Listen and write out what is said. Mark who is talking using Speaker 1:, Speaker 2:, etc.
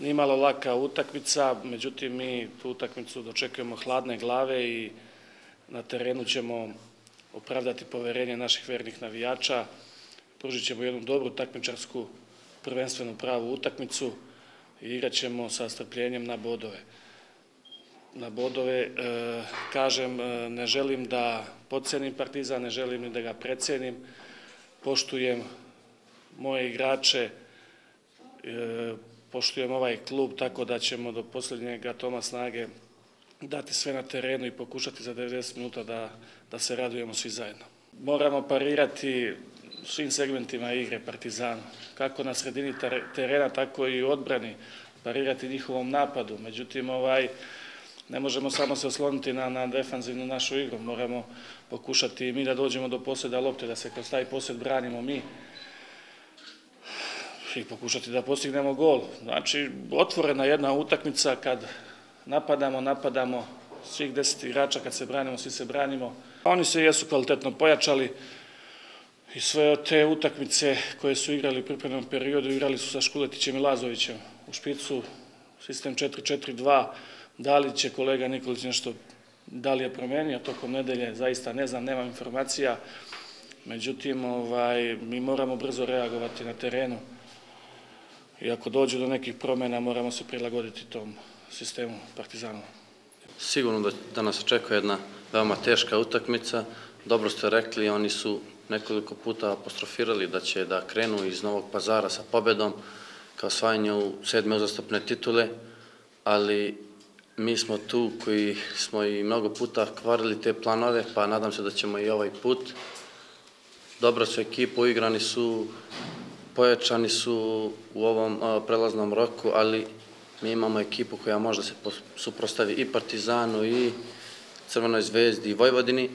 Speaker 1: nimalo laka utakmica, međutim mi tu utakmicu dočekujemo hladne glave i na terenu ćemo opravdati poverenje naših vernih navijača, pružit ćemo jednu dobru takmičarsku, prvenstvenu pravu utakmicu i igrat ćemo sa strpljenjem na bodove. Na bodove, kažem, ne želim da podcenim Partizan, ne želim ni da ga precenim, poštujem moje igrače, poštujem ovaj klub, tako da ćemo do posljednjeg atoma snage dati sve na terenu i pokušati za 90 minuta da se radujemo svi zajedno. Moramo parirati svim segmentima igre Partizana, kako na sredini terena, tako i u odbrani, parirati njihovom napadu. Međutim, ne možemo samo se osloniti na defanzivnu našu igru, moramo pokušati i mi da dođemo do posjeda lopte, da se kroz taj posjed branimo mi i pokušati da postignemo gol. Znači, otvorena jedna utakmica kad napadamo, svih 10 igrača kad se branimo, svi se branimo. Oni se jesu kvalitetno pojačali i sve te utakmice koje su igrali u pripremnom periodu igrali su sa Škuletićem i Lazovićem u špicu, sistem 4-4-2. Da li će kolega Nikolić nešto, da li je promenio tokom nedelje, zaista ne znam, nemam informacija. Međutim, mi moramo brzo reagovati na terenu i ako dođe do nekih promjena moramo se prilagoditi tom sistemu Partizana.
Speaker 2: Sigurno da nas očekuje jedna veoma teška utakmica. Dobro ste rekli, oni su nekoliko puta apostrofirali da će da krenu iz Novog Pazara sa pobedom ka osvajanju 7. uzastopne titule, ali mi smo tu koji smo i mnogo puta kvarili te planove, pa nadam se da ćemo i ovaj put. Dobra su ekipa, uigrani su, pojačani su u ovom prelaznom roku, ali mi imamo ekipu koja može da se suprotstavi i Partizanu i Crvenoj zvezdi i Vojvodini.